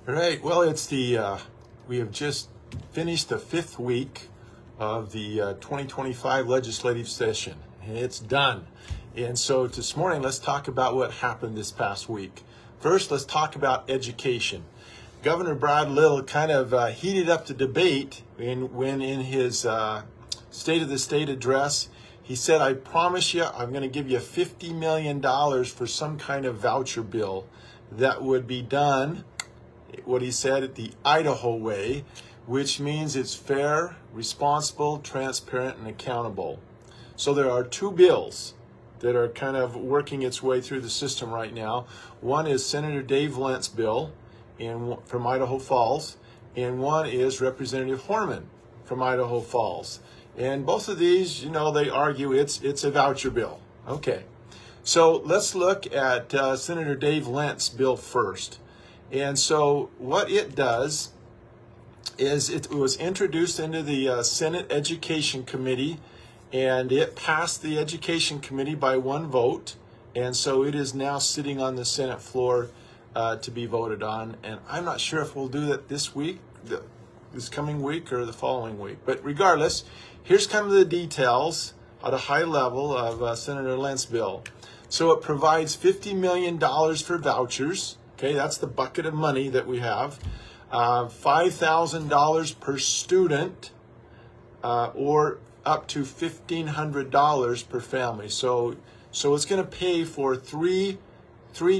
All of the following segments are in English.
All right. Well, we have just finished the fifth week of the 2025 legislative session, and it's done. And so this morning, let's talk about what happened this past week. First, let's talk about education. Governor Brad Little kind of heated up the debate when in his State of the State address, he said, "I promise you, I'm going to give you $50 million for some kind of voucher bill that would be done," what he said, "at the Idaho way, which means it's fair, responsible, transparent, and accountable." So there are two bills that are kind of working its way through the system right now. One is Senator Dave Lent's bill from Idaho Falls, and one is Representative Horman from Idaho Falls. And both of these, they argue it's a voucher bill. Okay, so let's look at Senator Dave Lent's bill first. And so what it does is it was introduced into the Senate Education Committee, and it passed the Education Committee by one vote. And so it is now sitting on the Senate floor to be voted on. And I'm not sure if we'll do that this week, this coming week, or the following week. But regardless, here's kind of the details at a high level of Senator Lent's bill. So it provides $50 million for vouchers. Okay, that's the bucket of money that we have. $5,000 per student, or up to $1,500 per family. So it's going to pay for three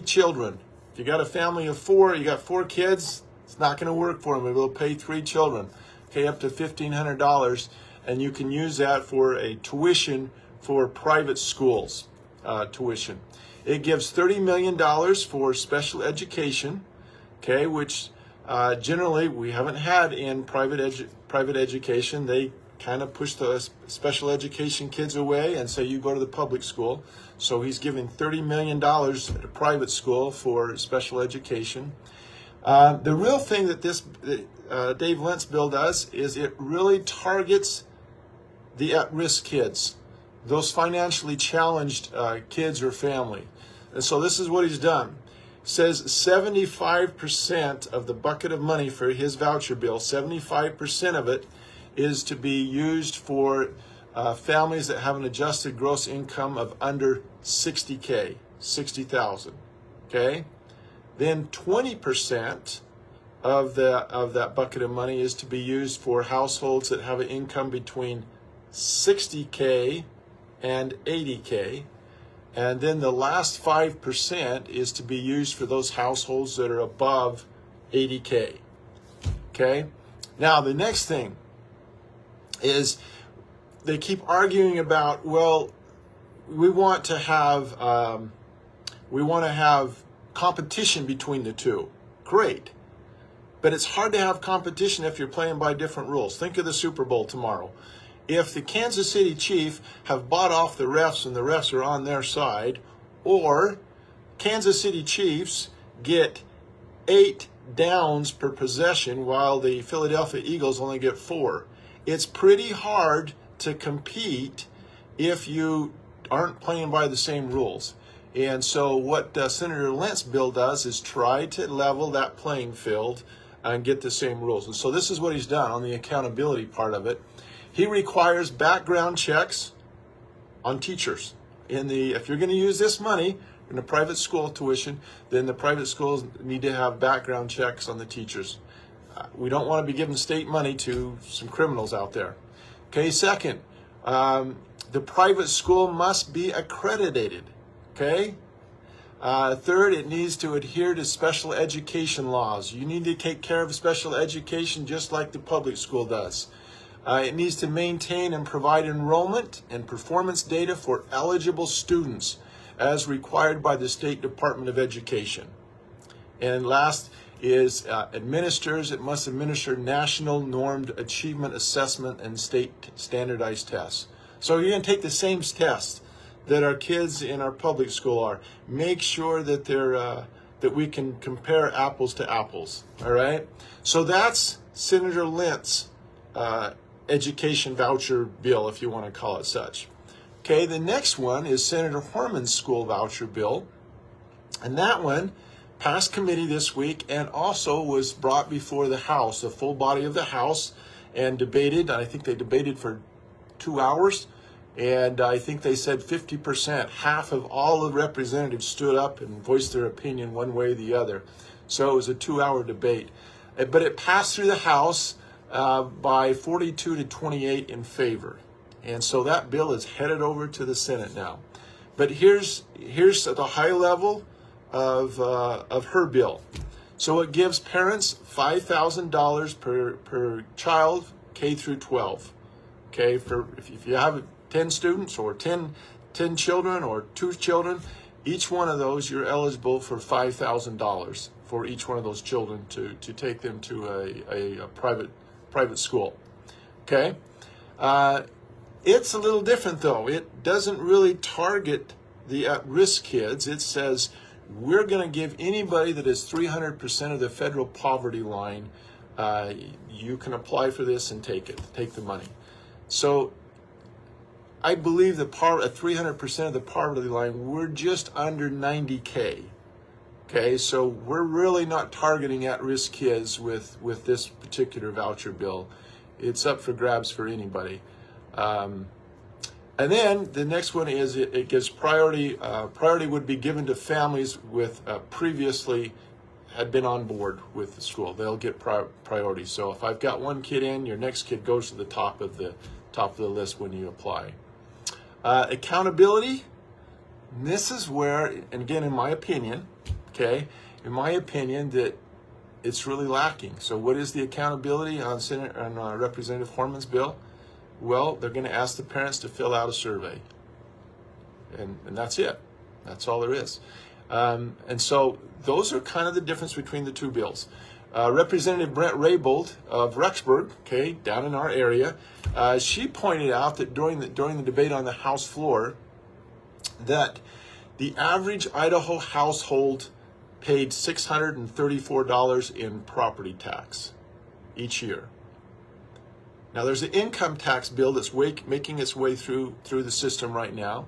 children. If you got a family of four, you got four kids, it's not going to work for them. It will pay three children. Okay, up to $1,500, and you can use that for a tuition for private schools. Tuition. It gives $30 million for special education, okay, which generally we haven't had in private education. They kind of push the special education kids away and say you go to the public school. So he's giving $30 million at a private school for special education. The real thing that this Dave Lent's bill does is it really targets the at-risk kids, those financially challenged kids or family. And so this is what he's done. It says 75% of the bucket of money for his voucher bill, 75% of it is to be used for families that have an adjusted gross income of under 60K, 60,000. Okay? Then 20% of that bucket of money is to be used for households that have an income between 60K and 80K. And then the last 5% is to be used for those households that are above 80K. Okay? Now, the next thing is they keep arguing about, well, we want to have competition between the two. Great. But it's hard to have competition if you're playing by different rules. Think of the Super Bowl tomorrow. If the Kansas City Chiefs have bought off the refs and the refs are on their side, or Kansas City Chiefs get 8 downs per possession while the Philadelphia Eagles only get 4, it's pretty hard to compete if you aren't playing by the same rules. And so what Senator Lent's bill does is try to level that playing field and get the same rules. And so this is what he's done on the accountability part of it. He requires background checks on teachers. If you're going to use this money in the private school tuition, then the private schools need to have background checks on the teachers. We don't want to be giving state money to some criminals out there. Okay, second, the private school must be accredited. Okay? Third, it needs to adhere to special education laws. You need to take care of special education just like the public school does. It needs to maintain and provide enrollment and performance data for eligible students as required by the State Department of Education. And last is it must administer national normed achievement assessment and state standardized tests. So you're going to take the same tests that our kids in our public school are. Make sure that that we can compare apples to apples. All right. So that's Senator Lent's education voucher bill, if you want to call it such. Okay. The next one is Senator Horman's school voucher bill, and that one passed committee this week and also was brought before the House, the full body of the House, and debated. I think they debated for 2 hours, and I think they said 50%, half of all the representatives stood up and voiced their opinion one way or the other. So it was a 2-hour debate. But it passed through the House by 42 to 28 in favor. And so that bill is headed over to the Senate now. But here's at the high level of her bill. So it gives parents $5,000 per child, K through 12. Okay, for if you have 10 students or 10 children or 2 children, each one of those you're eligible for $5,000 for each one of those children to take them to a private school. Okay, it's a little different though. It doesn't really target the at-risk kids. It says we're going to give anybody that is 300% of the federal poverty line, you can apply for this and take the money. So I believe at 300% of the poverty line, we're just under 90K. Okay, so we're really not targeting at-risk kids with this particular voucher bill. It's up for grabs for anybody. And then the next one is it gives priority. Priority would be given to families with previously had been on board with the school. They'll get priority. So if I've got one kid in, your next kid goes to the top of the list when you apply. Accountability. This is where, and again, in my opinion, that it's really lacking. So what is the accountability on Representative Horman's bill? Well, they're going to ask the parents to fill out a survey. And that's it. That's all there is. And so those are kind of the difference between the two bills. Representative Brent Raybould of Rexburg, down in our area, she pointed out that during the debate on the House floor, that the average Idaho household paid $634 in property tax each year. Now, there's an income tax bill that's making its way through the system right now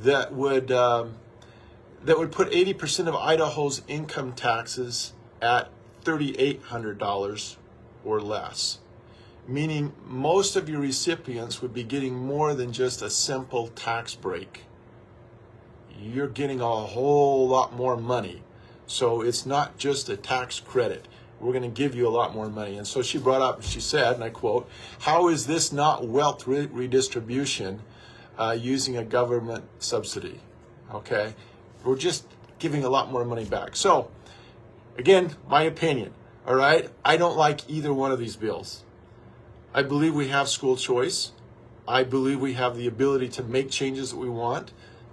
that would put 80% of Idaho's income taxes at $3,800 or less, meaning most of your recipients would be getting more than just a simple tax break. You're getting a whole lot more money. So it's not just a tax credit. We're going to give you a lot more money. And so she brought up, she said, and I quote, "How is this not wealth redistribution using a government subsidy?" Okay, we're just giving a lot more money back. So again, my opinion, all right, I don't like either one of these bills. I believe we have school choice. I believe we have the ability to make changes that we want.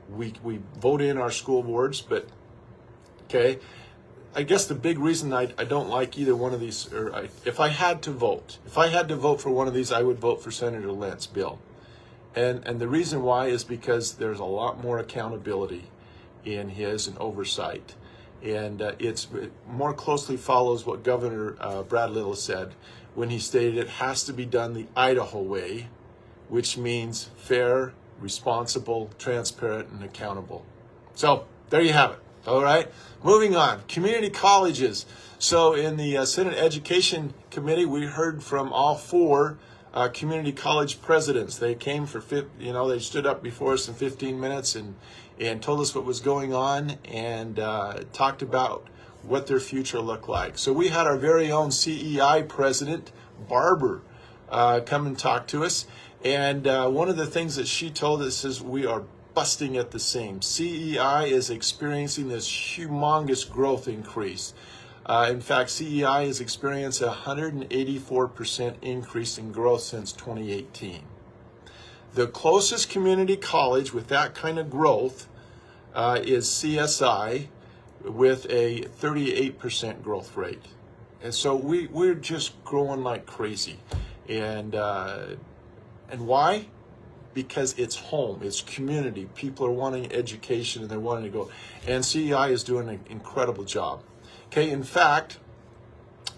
We vote in our school boards, but okay, I guess the big reason I don't like either one of these, if I had to vote for one of these, I would vote for Senator Lent's bill. And the reason why is because there's a lot more accountability in his and oversight. And it more closely follows what Governor Brad Little said when he stated it has to be done the Idaho way, which means fair, responsible, transparent, and accountable. So there you have it. All right, moving on. Community colleges. So in the Senate Education Committee, we heard from all 4 community college presidents. They came they stood up before us in 15 minutes and told us what was going on and talked about what their future looked like. So we had our very own CEI president, Barber, come and talk to us. And one of the things that she told us is we are busting at the seams. CEI is experiencing this humongous growth increase. In fact, CEI has experienced a 184% increase in growth since 2018. The closest community college with that kind of growth is CSI with a 38% growth rate. And so we're just growing like crazy. And why? Because it's home, it's community. People are wanting education and they're wanting to go. And CEI is doing an incredible job. Okay, in fact,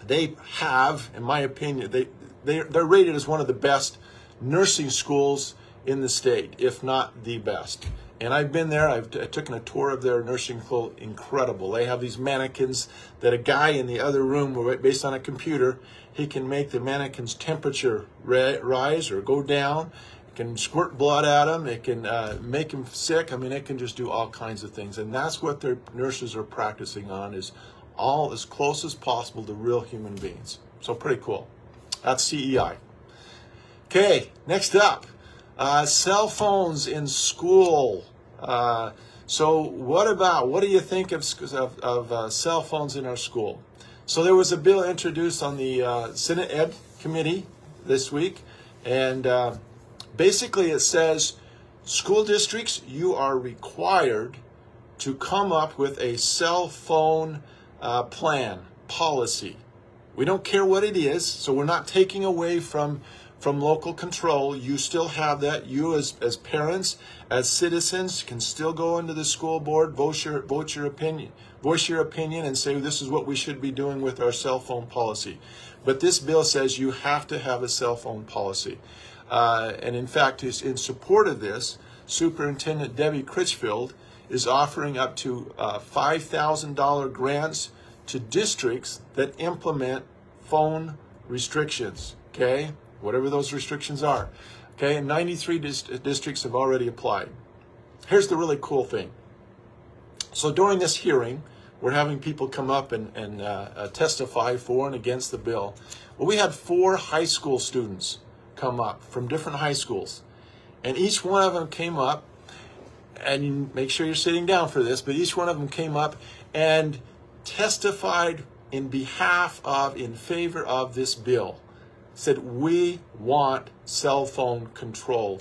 they have, in my opinion, they're rated as one of the best nursing schools in the state, if not the best. And I've been there. I've taken a tour of their nursing school. Incredible. They have these mannequins that a guy in the other room, based on a computer, he can make the mannequin's temperature rise or go down. It can squirt blood at them. It can make them sick. I mean, it can just do all kinds of things. And that's what their nurses are practicing on, is all as close as possible to real human beings. So pretty cool. That's CEI. Okay, next up. Cell phones in school. So what do you think of cell phones in our school? So there was a bill introduced on the Senate Ed Committee this week, and basically it says school districts, you are required to come up with a cell phone plan, policy. We don't care what it is, so we're not taking away from local control. You still have that. You as parents, as citizens, can still go into the school board, voice your opinion, and say this is what we should be doing with our cell phone policy. But this bill says you have to have a cell phone policy. And in fact, in support of this, Superintendent Debbie Critchfield is offering up to $5,000 grants to districts that implement phone restrictions. Okay? Whatever those restrictions are. Okay, and 93 districts have already applied. Here's the really cool thing. So during this hearing, we're having people come up and testify for and against the bill. Well, we had 4 high school students come up from different high schools. And each one of them came up, and you make sure you're sitting down for this, but each one of them came up and testified in favor of this bill. Said, we want cell phone control.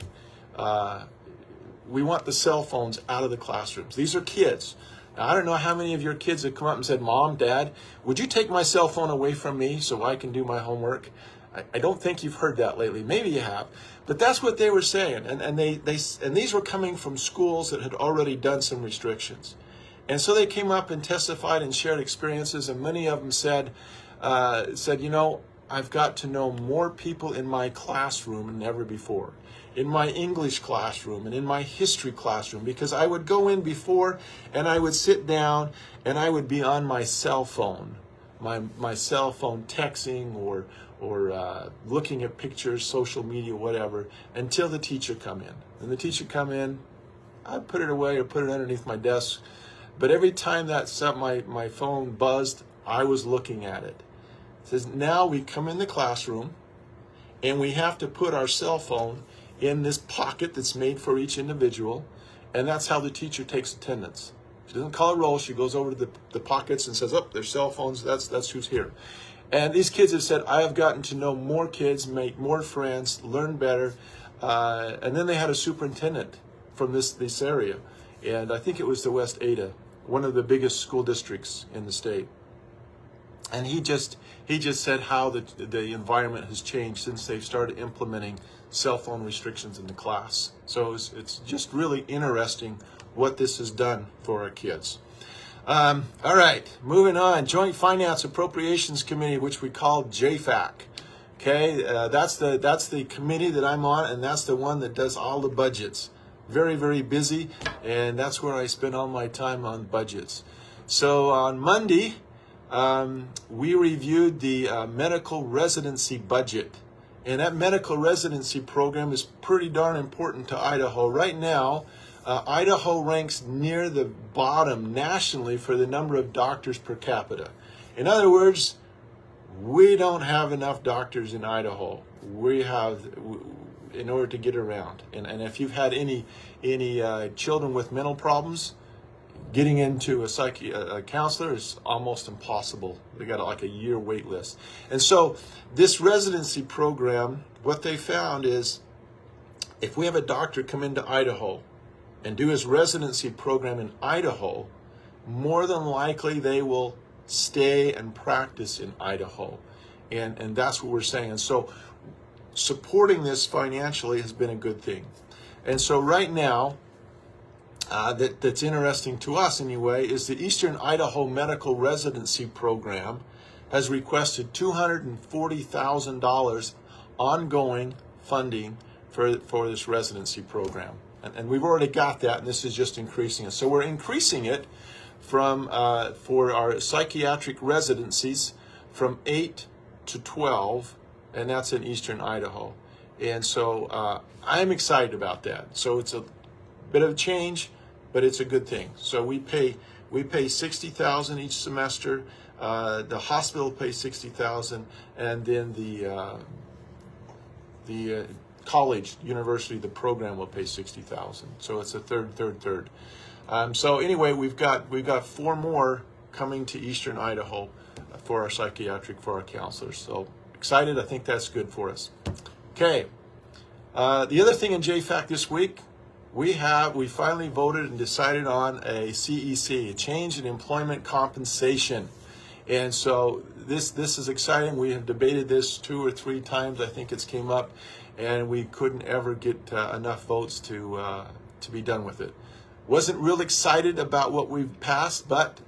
We want the cell phones out of the classrooms. These are kids. Now, I don't know how many of your kids have come up and said, Mom, Dad, would you take my cell phone away from me so I can do my homework? I don't think you've heard that lately. Maybe you have. But that's what they were saying. And these were coming from schools that had already done some restrictions. And so they came up and testified and shared experiences, and many of them said, you know, I've got to know more people in my classroom than ever before, in my English classroom and in my history classroom, because I would go in before and I would sit down and I would be on my cell phone, my cell phone texting or looking at pictures, social media, whatever, until the teacher come in. And the teacher come in, I'd put it away or put it underneath my desk. But every time my phone buzzed, I was looking at it. It says now we come in the classroom and we have to put our cell phone in this pocket that's made for each individual, and that's how the teacher takes attendance. She doesn't call a roll. She goes over to the pockets and says, oh, there's cell phones. That's who's here. And these kids have said, I have gotten to know more kids, make more friends, learn better. And then they had a superintendent from this area, and I think it was the West Ada, one of the biggest school districts in the state. And he just said how the environment has changed since they've started implementing cell phone restrictions in the class. So it's just really interesting what this has done for our kids. All right, moving on. Joint Finance Appropriations Committee, which we call JFAC. Okay, that's the committee that I'm on, and that's the one that does all the budgets. Very, very busy, and that's where I spend all my time on budgets. So on Monday, we reviewed the medical residency budget. And that medical residency program is pretty darn important to Idaho. Right now, Idaho ranks near the bottom nationally for the number of doctors per capita. In other words, we don't have enough doctors in Idaho. We have, in order to get around. And if you've had any children with mental problems, getting into a counselor is almost impossible. They got like a year wait list. And so this residency program, what they found is if we have a doctor come into Idaho and do his residency program in Idaho, more than likely they will stay and practice in Idaho. And that's what we're saying. And so supporting this financially has been a good thing. And so right now, that's interesting to us anyway, is the Eastern Idaho Medical Residency Program has requested $240,000 ongoing funding for this residency program. And we've already got that, and this is just increasing it. So we're increasing it from for our psychiatric residencies from 8 to 12, and that's in eastern Idaho. And so I'm excited about that. So it's a bit of a change, but it's a good thing. So we pay $60,000 each semester. The hospital pays $60,000, and then the college, university, the program will pay $60,000. So it's a third. So anyway, we've got 4 more coming to eastern Idaho for our psychiatric, for our counselors. So excited. I think that's good for us. Okay. The other thing in JFAC this week, we finally voted and decided on a CEC, a change in employment compensation. And so this is exciting. We have debated this 2 or 3 times. I think it's came up, and we couldn't ever get enough votes to be done with it. Wasn't real excited about what we've passed, but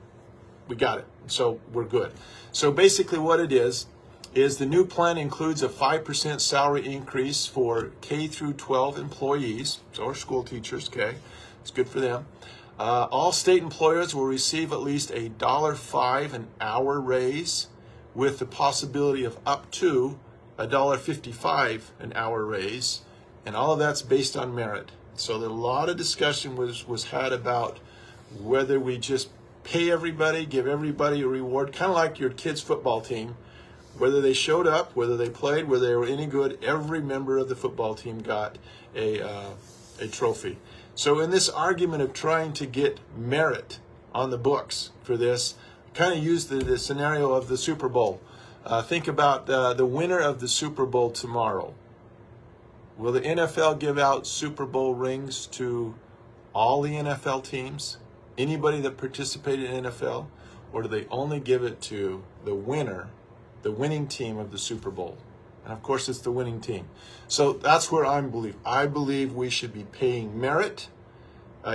we got it. So we're good. So basically what it is the new plan includes a 5% salary increase for K through 12 employees, so our school teachers, okay? It's good for them. All state employers will receive at least a $1.05 an hour raise, with the possibility of up to a $1.55 an hour raise, and all of that's based on merit. So a lot of discussion was had about whether we just pay everybody, give everybody a reward, kind of like your kids' football team. Whether they showed up, whether they played, whether they were any good, every member of the football team got a trophy. So in this argument of trying to get merit on the books for this, kind of use the scenario of the Super Bowl. Think about the winner of the Super Bowl tomorrow. Will the NFL give out Super Bowl rings to all the NFL teams? Anybody that participated in NFL? Or do they only give it to the winner, the winning team of the Super Bowl? And of course, it's the winning team. So that's where I believe we should be paying merit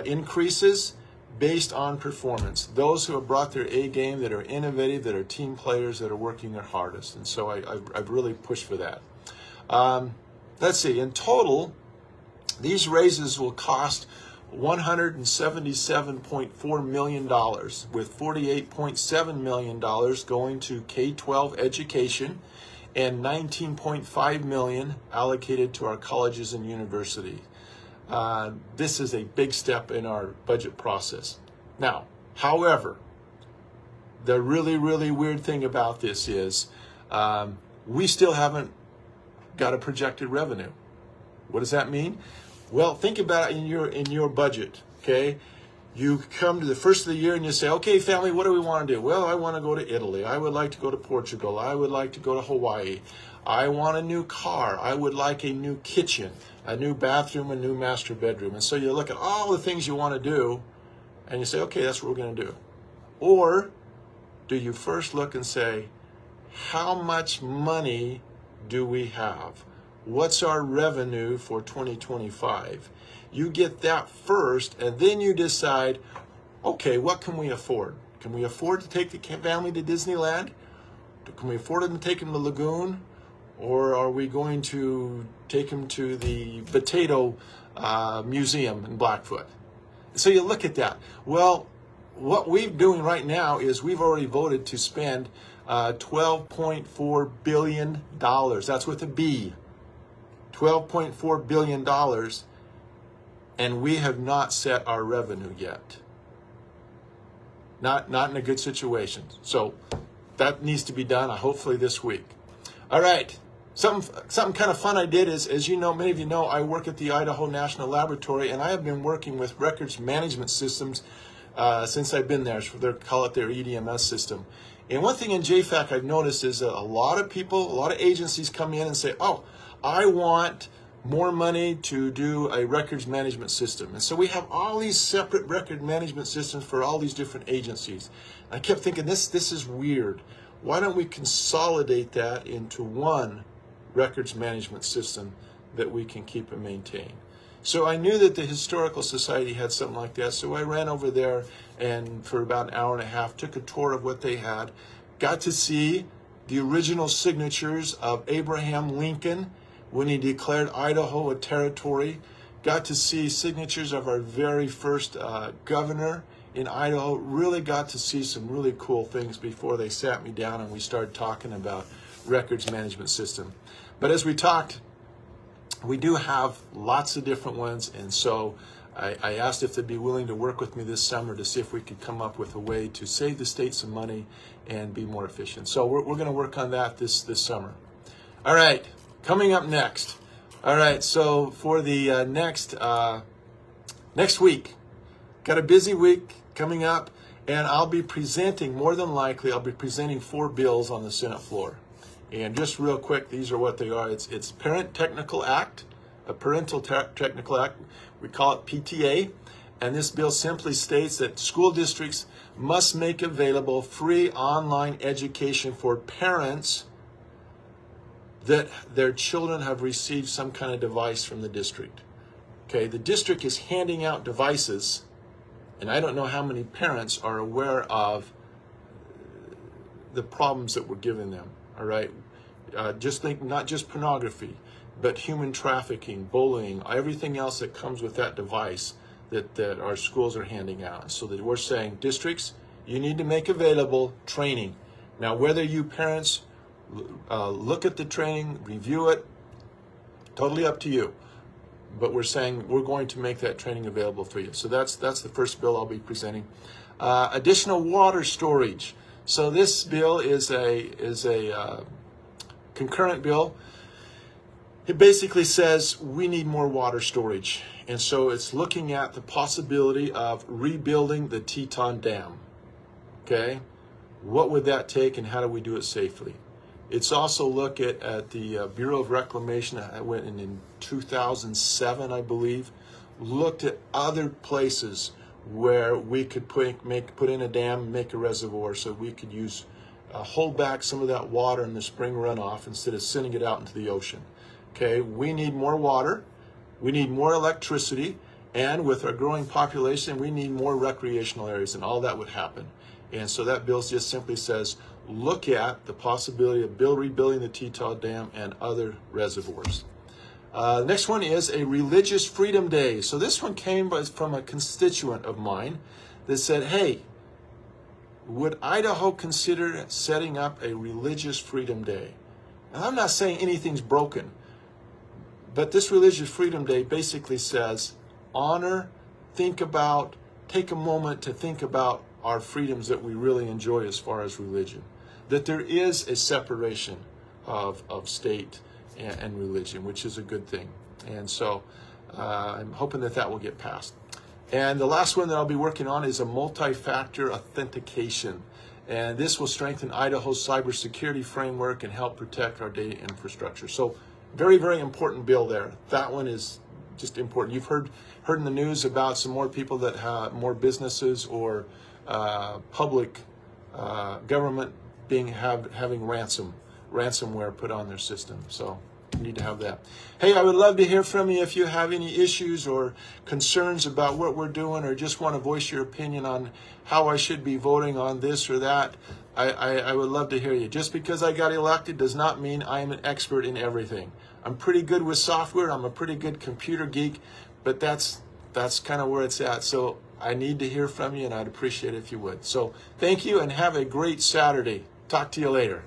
increases based on performance. Those who have brought their A game, that are innovative, that are team players, that are working their hardest. And so I've really pushed for that. Let's see, in total, these raises will cost $177.4 million, with $48.7 million going to K-12 education and $19.5 million allocated to our colleges and universities. This is a big step in our budget process. Now, however, the really, really weird thing about this is we still haven't got a projected revenue. What does that mean? Well, think about it in your budget, okay? You come to the first of the year and you say, okay, family, what do we want to do? Well, I want to go to Italy. I would like to go to Portugal. I would like to go to Hawaii. I want a new car. I would like a new kitchen, a new bathroom, a new master bedroom. And so you look at all the things you want to do and you say, okay, that's what we're going to do. Or do you first look and say, how much money do we have? What's our revenue for 2025? You get that first, and then you decide, okay, what can we afford? Can we afford to take the family to Disneyland? Can we afford to take them to Lagoon? Or are we going to take them to the Potato Museum in Blackfoot? So you look at that. Well, what we're doing right now is we've already voted to spend $12.4 billion. That's with a B. $12.4 billion, and we have not set our revenue yet. Not in a good situation. So that needs to be done, hopefully this week. All right, something kind of fun I did is, as you know, many of you know, I work at the Idaho National Laboratory, and I have been working with records management systems since I've been there. They call it their EDMS system. And one thing in JFAC I've noticed is that a lot of people, a lot of agencies come in and say, oh, I want more money to do a records management system. And so we have all these separate record management systems for all these different agencies. I kept thinking, this is weird. Why don't we consolidate that into one records management system that we can keep and maintain? So I knew that the Historical Society had something like that, so I ran over there and for about an hour and a half took a tour of what they had, got to see the original signatures of Abraham Lincoln when he declared Idaho a territory, got to see signatures of our very first governor in Idaho. Really got to see some really cool things before they sat me down and we started talking about records management system. But as we talked, we do have lots of different ones, and so I asked if they'd be willing to work with me this summer to see if we could come up with a way to save the state some money and be more efficient. So we're going to work on that this summer. All right, coming up next. All right, so for the next week, got a busy week coming up, and I'll be presenting, more than likely, I'll be presenting 4 bills on the Senate floor. And just real quick, these are what they are. It's Parent Technical Act, a Parental Technical Act. We call it PTA. And this bill simply states that school districts must make available free online education for parents that their children have received some kind of device from the district. Okay, the district is handing out devices, and I don't know how many parents are aware of the problems that we're giving them. All right, just think not just pornography, but human trafficking, bullying, everything else that comes with that device that our schools are handing out. So that we're saying, districts, you need to make available training. Now, whether you parents look at the training, review it, totally up to you. But we're saying we're going to make that training available for you. So that's the first bill I'll be presenting. Additional water storage. So this bill is a concurrent bill. It basically says we need more water storage. And so it's looking at the possibility of rebuilding the Teton Dam. Okay? What would that take and how do we do it safely? It's also look at the Bureau of Reclamation. I went in 2007, I believe, looked at other places where we could put in a dam, make a reservoir, so we could hold back some of that water in the spring runoff instead of sending it out into the ocean. Okay, we need more water, we need more electricity, and with our growing population, we need more recreational areas, and all that would happen. And so that bill just simply says, look at the possibility of rebuilding the Teton Dam and other reservoirs. The next one is a Religious Freedom Day. So this one came from a constituent of mine that said, hey, would Idaho consider setting up a Religious Freedom Day? Now, I'm not saying anything's broken, but this Religious Freedom Day basically says, honor, take a moment to think about our freedoms that we really enjoy as far as religion. That there is a separation of state and religion, which is a good thing. And so I'm hoping that will get passed. And the last one that I'll be working on is a multi-factor authentication. And this will strengthen Idaho's cybersecurity framework and help protect our data infrastructure. So very, very important bill there. That one is just important. You've heard in the news about some more people that have more businesses or public government having ransomware put on their system. So you need to have that. Hey, I would love to hear from you if you have any issues or concerns about what we're doing, or just want to voice your opinion on how I should be voting on this or that. I would love to hear you. Just because I got elected does not mean I am an expert in everything. I'm pretty good with software. I'm a pretty good computer geek, but that's kind of where it's at. So I need to hear from you, and I'd appreciate it if you would. So thank you, and have a great Saturday. Talk to you later.